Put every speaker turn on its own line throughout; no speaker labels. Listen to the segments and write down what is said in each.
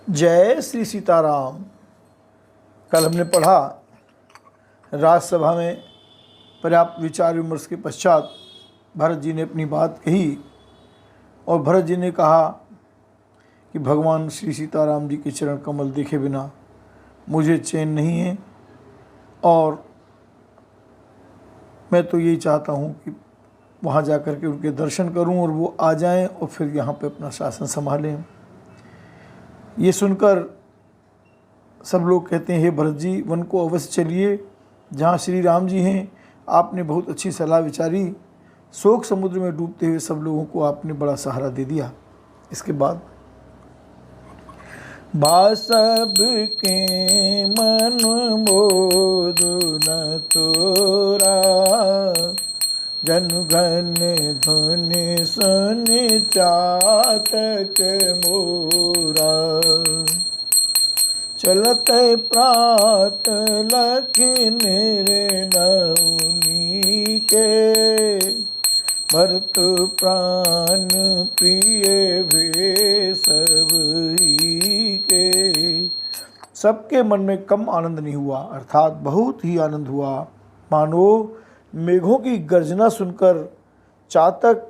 जय श्री सीताराम। कल हमने पढ़ा राज्यसभा में पर्याप्त विचार विमर्श के पश्चात भरत जी ने अपनी बात कही और भरत जी ने कहा कि भगवान श्री सीताराम जी के चरण कमल देखे बिना मुझे चैन नहीं है और मैं तो यही चाहता हूँ कि वहाँ जा कर के उनके दर्शन करूँ और वो आ जाएं और फिर यहाँ पे अपना शासन संभालें। ये सुनकर सब लोग कहते हैं, हे भरत जी, वन को अवश्य चलिए जहाँ श्री राम जी हैं। आपने बहुत अच्छी सलाह विचारी। शोक समुद्र में डूबते हुए सब लोगों को आपने बड़ा सहारा दे दिया। इसके बाद बासब के मन मोद न तोरा, जन घन धुनि सुन चातक मोरा। चलत प्रात लखन नौनी के, भरत प्राण प्रिय भे सब ही के। सबके मन में कम आनंद नहीं हुआ, अर्थात बहुत ही आनंद हुआ, मानो मेघों की गर्जना सुनकर चातक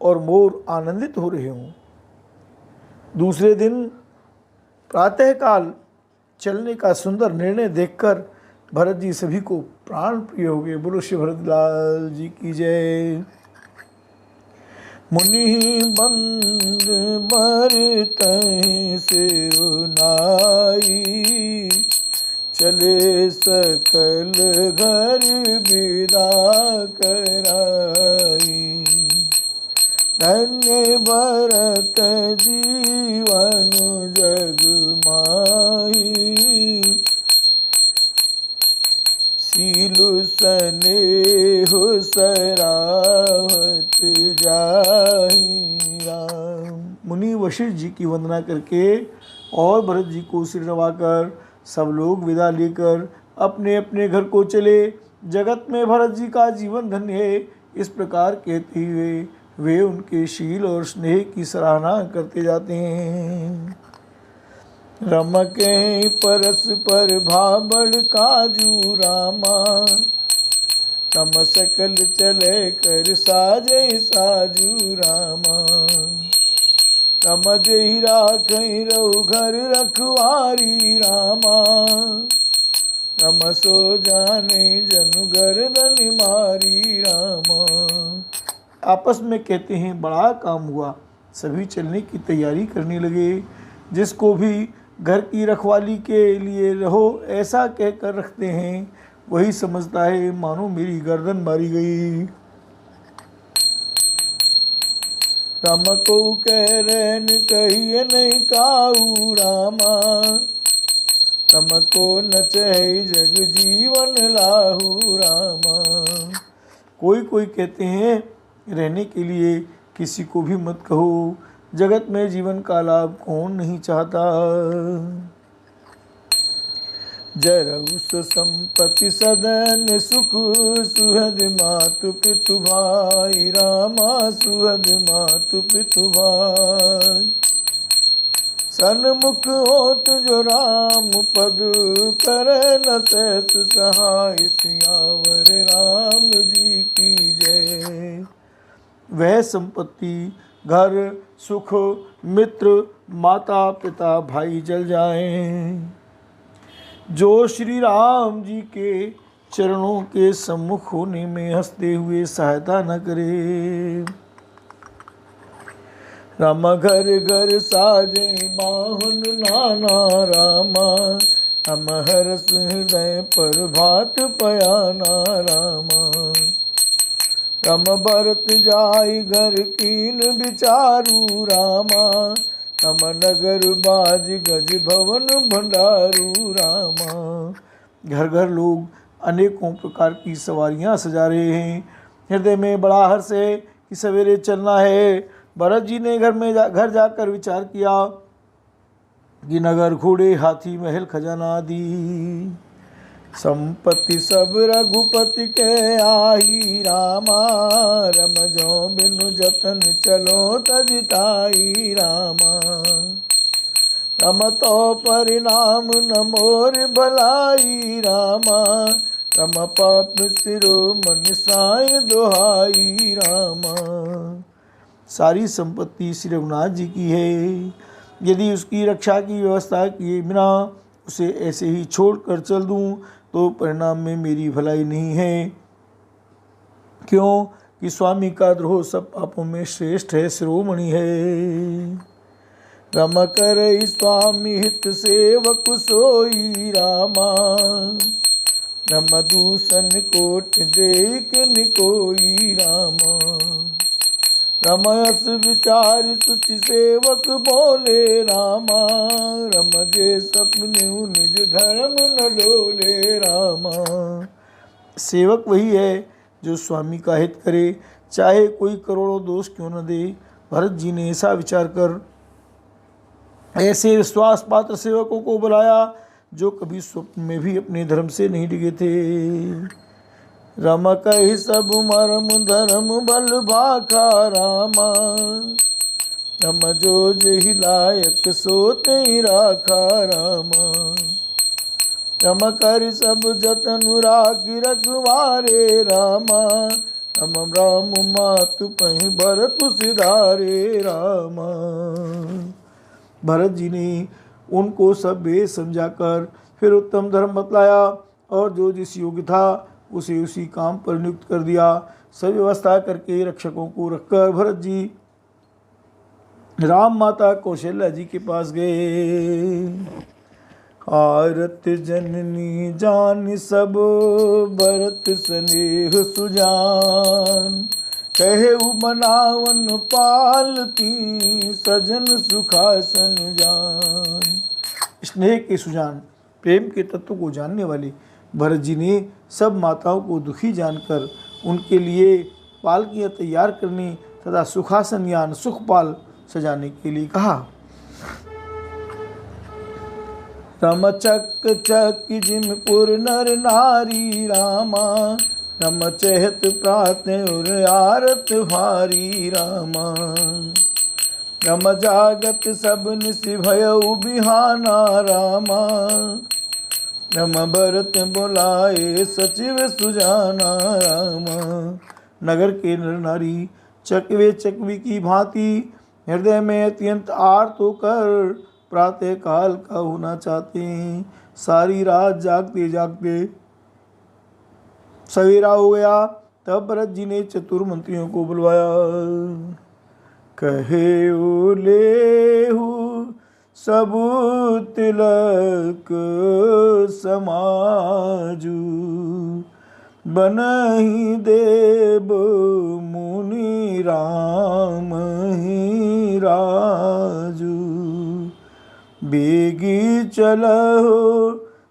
और मोर आनंदित हो रहे हों। दूसरे दिन प्रातःकाल चलने का सुंदर निर्णय देखकर भरत जी सभी को प्राण प्रिय हो गए। बोलो श्री भरतलाल जी की जय। मुनि बंद बरतहि सिरुनाई, चले सकल घर विदा कराई। धन्य भरत जीवन जग माही, सीलु स्नेह सराहत जाहि राम। मुनि वशिष्ठ जी की वंदना करके और भरत जी को सिर नवाकर सब लोग विदा लेकर अपने अपने घर को चले। जगत में भरत जी का जीवन धन्य है, इस प्रकार कहते हुए वे उनके शील और स्नेह की सराहना करते जाते हैं। रमके परस पर भाबड़ काजू रामा, तम सकल चले कर साजे साजू रामा। तम जही राखई रहु घर रखवारी रामा, तम सो जाने जनु गर्दन मारी रामा। आपस में कहते हैं, बड़ा काम हुआ। सभी चलने की तैयारी करने लगे। जिसको भी घर की रखवाली के लिए रहो ऐसा कहकर रखते हैं, वही समझता है मानो मेरी गर्दन मारी गई। राम को कह रैन कहिए नहीं काऊ रामा, तम को न चहे जग जीवन लाहू रामा। कोई कोई कहते हैं, रहने के लिए किसी को भी मत कहो, जगत में जीवन का लाभ कौन नहीं चाहता। जरउस संपत्ति सदन सुख, सुहद मातु पितु भाई रामा, सुहद मातु पितु भाई। सन्मुख होत जो राम पद, करे न सहस सहाय, सियावर राम जी की जय। वह संपत्ति, घर, सुख, मित्र, माता पिता, भाई जल जाएं, जो श्री राम जी के चरणों के सम्मुख होने में हंसते हुए सहायता न करे। राम घर घर साजे बाहुन नाना रामा, हम हरस हृदय पर भात पयाना रामा। राम भरत जाई घर कीन विचारू रामा, हम नगर बाज गज भवन भंडारू रामा। घर घर लोग अनेकों प्रकार की सवारियां सजा रहे हैं। हृदय में बड़ा हर्ष है कि सवेरे चलना है। भरत जी ने घर जाकर विचार किया कि नगर, घोड़े, हाथी, महल, खजाना आदि संपत्ति सब रघुपति के आही रामा। रमजो बिनु जतन चलो तजिताई रामा। रम तो परिणाम न मोर भलाई रामा, रम पाप सिरो मन साई दुहाई रामा। सारी संपत्ति श्री रघुनाथ जी की है, यदि उसकी रक्षा की व्यवस्था किए बिना उसे ऐसे ही छोड़कर चल दूं तो परिणाम में मेरी भलाई नहीं है। क्यों कि स्वामी का द्रोह सब पापों में श्रेष्ठ है, शिरोमणि है। रम कर स्वामी हित सेवक सोई रामा, रम दूषण कोट देख निकोई रामा। रमयस विचार सुचि सेवक बोले रामा, रम जे सपने निज धर्म न डोले रामा। सेवक वही है जो स्वामी का हित करे, चाहे कोई करोड़ों दोष क्यों न दे। भरत जी ने ऐसा विचार कर ऐसे विश्वास पात्र सेवकों को बुलाया जो कभी स्वप्न में भी अपने धर्म से नहीं डिगे थे। रम कहि सब मरम धर्म बल भाखा रामा, रम जो जहि लायक सो तेहि राखा रामा। रम कर सब जतन राखि रखवारे रामा, रम राम मात पहि भरत सिधारे रामा। भरत जी ने उनको सब भेद समझाकर फिर उत्तम धर्म बतलाया और जो जिस योग्य था उसे उसी काम पर नियुक्त कर दिया। सब व्यवस्था करके रक्षकों को रखकर भरत जी राम माता कौशल्या जी के पास गए। आरत जननी जान सब भरत स्नेह सुजान, कहे बनावन पालती सजन सुखासन जान। स्नेह के सुजान, प्रेम के तत्व को जानने वाले भरत जी ने सब माताओं को दुखी जानकर उनके लिए पालकियाँ तैयार करने तथा सुखासन यान सुखपाल सजाने के लिए कहा। रम चक चक जिमपुर नर नारी रामा, रम चहत प्रात और आरत भारी रामा। रम जागत सब निस भयउ बिहाना रामा, रम भरत बुलाए सचिव सुजाना रामा। नगर के नर नारी चकवे चकवी की भांति हृदय में अत्यंत आर्त होकर प्रातः काल का होना चाहते हैं। सारी रात जागते जागते सवेरा हो गया, तब भरत जी ने चतुर मंत्रियों को बुलवाया। कहे लेहु सबू तिलक समाजू, बनहि देव मुनि राम ही राजू। बेगी चलहो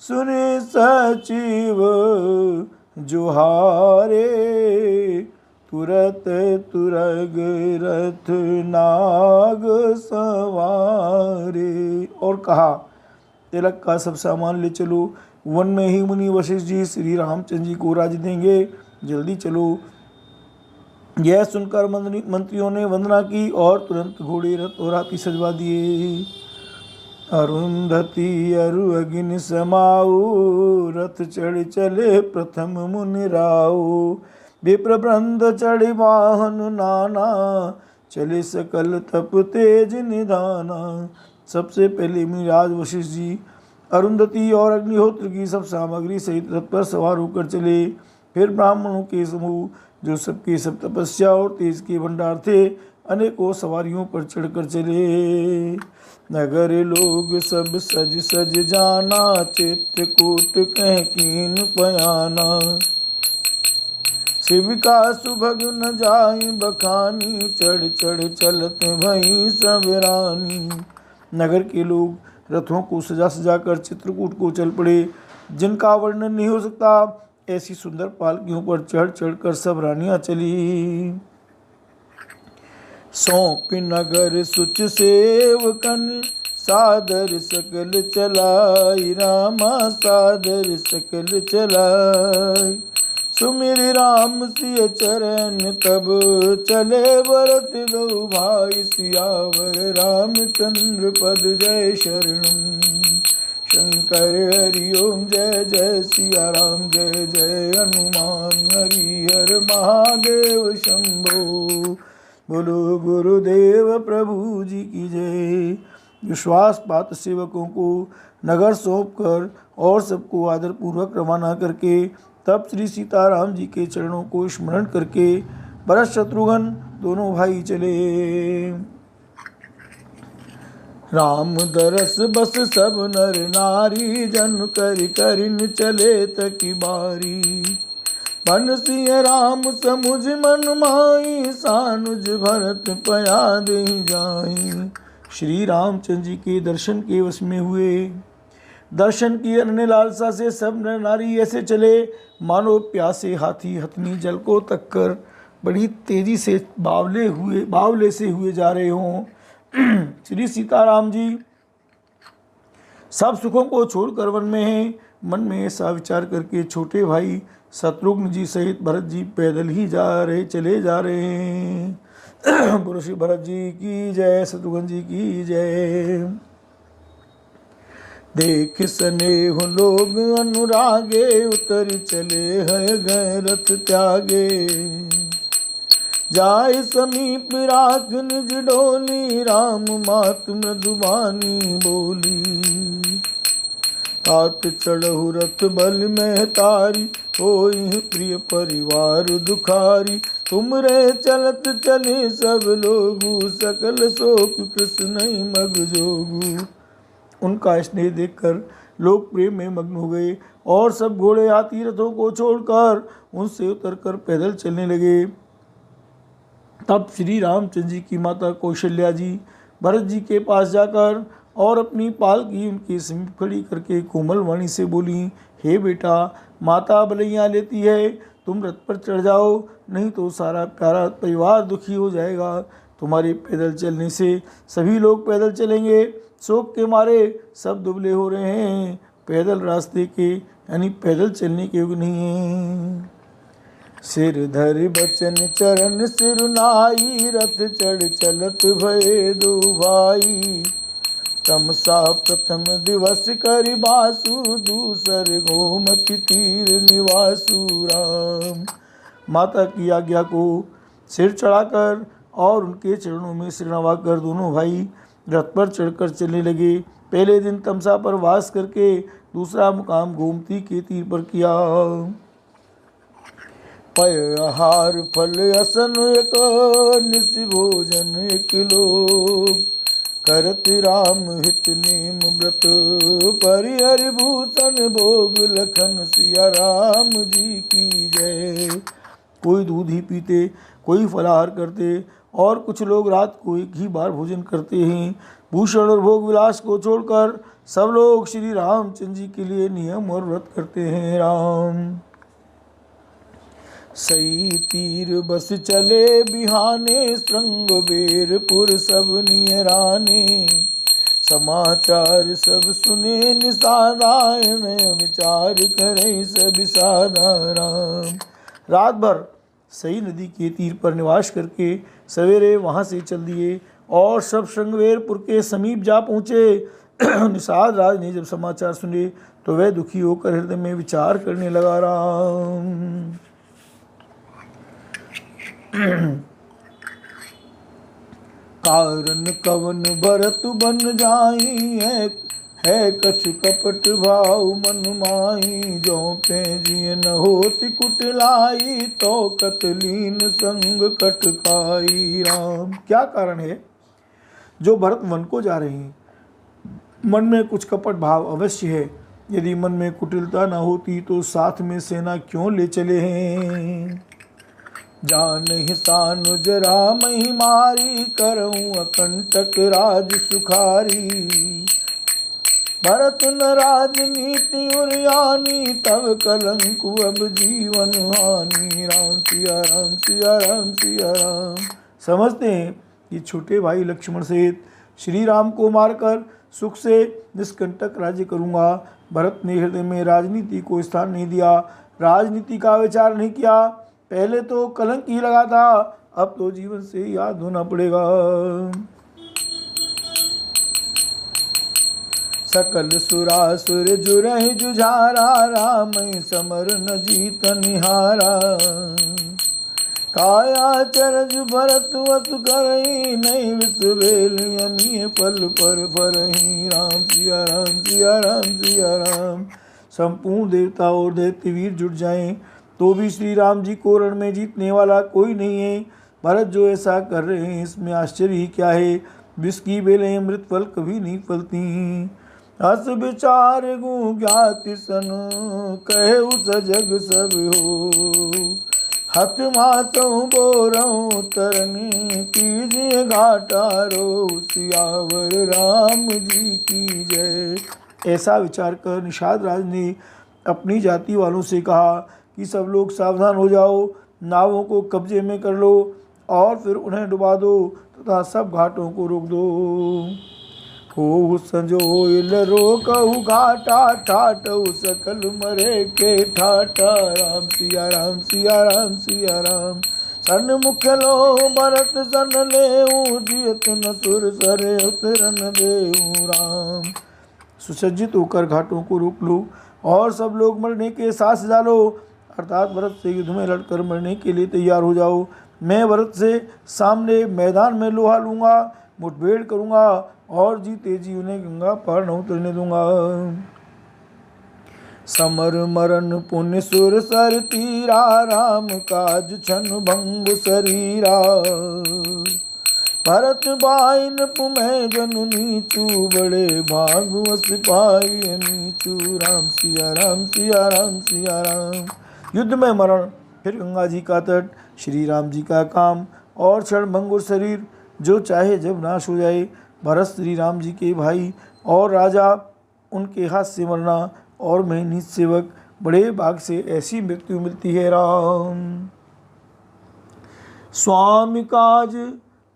सुने सचिव जुहारे, तुरत तुरग रथ नाग सवारे। और कहा, तिलक का सब सामान ले चलो, वन में ही मुनि वशिष्ठ जी श्री रामचंद्र जी को राज्य देंगे, जल्दी चलो। यह सुनकर मंत्रियों ने वंदना की और तुरंत घोड़े रथ और हाथी सजवा दिए। अरुंधति अरु अग्नि समाऊ, रथ चढ़ चले प्रथम मुनि राऊ। विप्र वृंद चढ़ी वाहन नाना, चले सकल तप तेज निधाना। सबसे पहले मुनिराज वशिष्ठ जी अरुंधति और अग्निहोत्र की सब सामग्री सहित रथ पर सवार होकर चले। फिर ब्राह्मणों के समूह जो सबके सब तपस्या और तेज के भंडार थे, अनेकों सवारियों पर चढ़कर चले। नगर लोग सब सज सज जाना, चित्रकूट कह कीन पयाना। शिव का सुभग न जाई बखानी, चढ़ चढ़ चलत भई सब रानी। नगर के लोग रथों को सजा सजा कर चित्रकूट को चल पड़े, जिनका वर्णन नहीं हो सकता। ऐसी सुंदर पालकियों पर चढ़ चढ़ कर सब रानियां चली। सौंप नगर सुच सेवकन, सादर सकल चलाई रामा, सादर सकल चलाई। सुमिरि राम सिय चरण तब चले भरत दो भाई सियावर रामचंद्र पद जय शरणम। शंकर हरि ओम जय जय सिया राम जय जय हनुमान हरि हर महादेव शंभो। बोलो गुरुदेव प्रभु जी की जय। विश्वास पात्र सेवकों को नगर सौंप कर और सबको आदर पूर्वक रवाना करके तब श्री सीताराम जी के चरणों को स्मरण करके भरत शत्रुघ्न दोनों भाई चले। राम दरस बस सब नर नारी जन कर करिन चले तकी बारी। बन सिंह राम समुझ मन माई सानुज भरत पया दे जाई। श्री रामचंद्र जी के दर्शन के वश में हुए। दर्शन की अन्य लालसा से सब नर नारी ऐसे चले मानो प्यासे हाथी हथनी जल को तक कर बड़ी तेजी से बावले से हुए जा रहे हों। श्री सीताराम जी सब सुखों को छोड़कर वन में हैं। मन में ऐसा विचार करके छोटे भाई शत्रुघ्न जी सहित भरत जी पैदल ही चले जा रहे हैं। गुरु श्री भरत जी की जय, शत्रुघ्न जी की जय। देख स्नेह लोग अनुरागे उतर चले है गए रथ त्यागे। जाय समीप राख निज डोली राम मात मृदुबानी बोली। तात चढ़हु रथ बल में तारी होई प्रिय परिवार दुखारी। तुमरे चलत चले सब लोगु सकल शोक कृष्ण नहीं मग जोगु। उनका स्नेह देखकर लोग प्रेम में मग्न हो गए और सब घोड़े हाथी रथों को छोड़कर उनसे उतरकर पैदल चलने लगे। तब श्री रामचंद्र जी की माता कौशल्या जी भरत जी के पास जाकर और अपनी पालकी उनके समीप खड़ी करके कोमल वाणी से बोली, हे बेटा, माता बलैया लेती है, तुम रथ पर चढ़ जाओ, नहीं तो सारा प्यारा परिवार दुखी हो जाएगा। तुम्हारे पैदल चलने से सभी लोग पैदल चलेंगे, शोक के मारे सब दुबले हो रहे हैं, पैदल रास्ते के यानी पैदल चलने के योग नहीं हैं। सिर धरि बचन चरण सिरुनाई रथ चढ़ चलत भये दो भाई। तमसा प्रथम दिवस करि बासु दूसर गोमति तीर निवासु राम। माता की आज्ञा को सिर चढ़ाकर और उनके चरणों में सिर नवाकर दोनों भाई रथ पर चढ़कर चलने लगे। पहले दिन तमसा पर वास करके दूसरा मुकाम गोमती के तीर पर किया। पय आहार फल असन एक निस भोजन एक लोग। करत राम हित नेम व्रत परिहर भूषण भोग लखन सिया राम जी की जय। कोई दूध ही पीते, कोई फलाहार करते और कुछ लोग रात को एक ही बार भोजन करते हैं। भूषण और भोग विलास को छोड़कर सब लोग श्री रामचंद्र जी के लिए नियम और व्रत करते हैं। राम सई तीर बस चले बिहाने श्रृंग बेरपुर सब नियराने। समाचार सब सुने निषादायन विचार करे सब साधा राम। रात भर सई नदी के तीर पर निवास करके सवेरे वहाँ से चल दिए और सब श्रृंगवेरपुर के समीप जा पहुँचे। निषाद राज ने जब समाचार सुने तो वह दुखी होकर हृदय में विचार करने लगा। राम कारण कवन भरत बन जाई है कछु कपट भाव मन माही। जो पे जिय न होति कुटिलाई तो कतलीन संग कटकाई। राम क्या कारण है जो भरत वन को जा रहे हैं? मन में कुछ कपट भाव अवश्य है। यदि मन में कुटिलता न होती तो साथ में सेना क्यों ले चले हैं? जान हिसानुज राम ही मारी करऊँ अकंटक राज सुखारी। भरत न राजनीति उरियानी तब कलंक अब जीवन हानि। राम सिया राम सिया राम सिया राम। समझते हैं कि छोटे भाई लक्ष्मण सहित श्री राम को मारकर सुख से निष्कंटक राज्य करूँगा। भरत ने हृदय में राजनीति को स्थान नहीं दिया, राजनीति का विचार नहीं किया। पहले तो कलंक ही लगा था, अब तो जीवन से याद होना पड़ेगा। सकल सुरासुर जुरहि जुझारा, राम समर न जीत निहारा। काया चरज भरत वसु करही, नहीं विसवेल यमी फल पर फरही। राम सिया राम सिया राम सिया राम। संपूर्ण देवता और दैत्यवीर जुट जाएं तो भी श्री राम जी को रण में जीतने वाला कोई नहीं है। भरत जो ऐसा कर रहे हैं इसमें आश्चर्य ही क्या है। विष की बेलें अमृत फल कभी नहीं फलती। हस विचार गु ज्ञाति सन, कहे उस जग सब हो। हत मातों बोरों तरनी, कीजिए घाटारो सियावर राम जी की जय। ऐसा विचार कर निषाद राज ने अपनी जाति वालों से कहा कि सब लोग सावधान हो जाओ, नावों को कब्जे में कर लो और फिर उन्हें डुबा दो तथा सब घाटों को रोक दो। हो संजोइल रोकहु घाटा, ठाटहु सकल मरे के ठाटा। राम सिया राम सिया राम सिया राम। सन मुख लो भरत सन लेऊ, जियत न सुर सरे उतरन देऊ। राम सुसज्जित होकर घाटों को रोक लो और सब लोग मरने के साथ डालो, अर्थात भरत से युद्ध में लड़कर मरने के लिए तैयार हो जाओ। मैं भरत से सामने मैदान में लोहा लूँगा, मुठभेड़ करूँगा और जीते जी उन्हें गंगा पार न उतरने दूंगा। समर मरण पुण्य सुर सर तीरा, राम काज छन भंग शरीरा। भरत बाइन पुमें जनु नीचू, बड़े भागु सिपाही नीचू। राम सिया राम सिया राम सिया राम। युद्ध में मरण, फिर गंगा जी का तट, श्री राम जी का काम और क्षणभंगुर शरीर जो चाहे जब नाश हो जाए। भरत श्री राम जी के भाई और राजा, उनके हाथ से मरना और मैं नीच सेवक, बड़े भाग से ऐसी मृत्यु मिलती है। राम स्वामी काज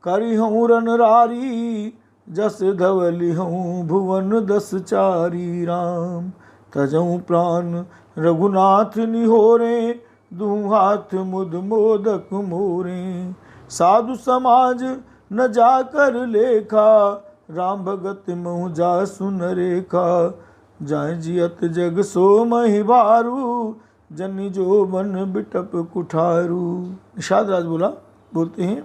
करिहूँ रनरारी, जस धवलिहूँ भुवन दस चारी। राम तजऊँ प्राण रघुनाथ निहोरे, दूँ हाथ मुद मोदक मोरे। साधु समाज न जाकर लेखा, राम भगत महु जा सुन रेखा। जाय जियत जग सो महिबारू, जनि जो बन बिटप कुठारू। निषाद राज बोलते हैं,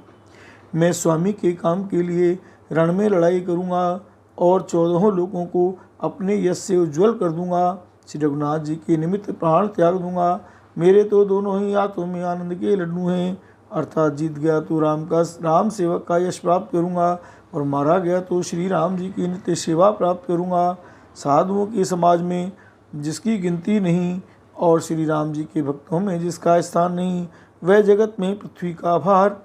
मैं स्वामी के काम के लिए रण में लड़ाई करूँगा और 14 लोगों को अपने यश से उज्ज्वल कर दूंगा। श्री रघुनाथ जी के निमित्त प्राण त्याग दूंगा। मेरे तो दोनों ही हाथों में आनंद के लड्डू हैं, अर्थात जीत गया तो राम सेवक का यश प्राप्त करूंगा और मारा गया तो श्री राम जी की नित्य सेवा प्राप्त करूंगा। साधुओं के समाज में जिसकी गिनती नहीं और श्री राम जी के भक्तों में जिसका स्थान नहीं, वह जगत में पृथ्वी का भार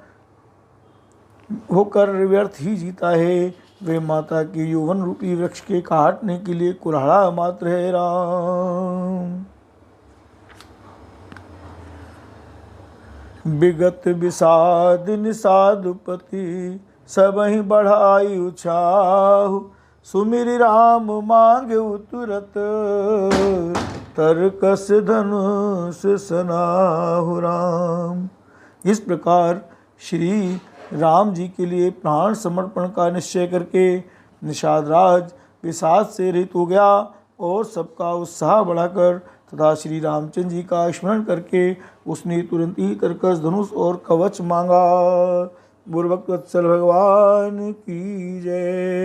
होकर व्यर्थ ही जीता है। वे माता के यौवन रूपी वृक्ष के काटने के लिए कुल्हाड़ा मात्र है। राम विगत विषाद निषादपति, सबहि बढ़ाई उछाहु। सुमिर राम मांगे तुरत, तरकस धनुष सनाहु। राम इस प्रकार श्री राम जी के लिए प्राण समर्पण का निश्चय करके निषाद राज विषाद से रहित हो गया और सबका उत्साह बढ़ाकर तथा श्री रामचंद्र जी का स्मरण करके उसने तुरंत ही तरकस धनुष और कवच मांगा। गुरु भक्त वत्सल भगवान की जय।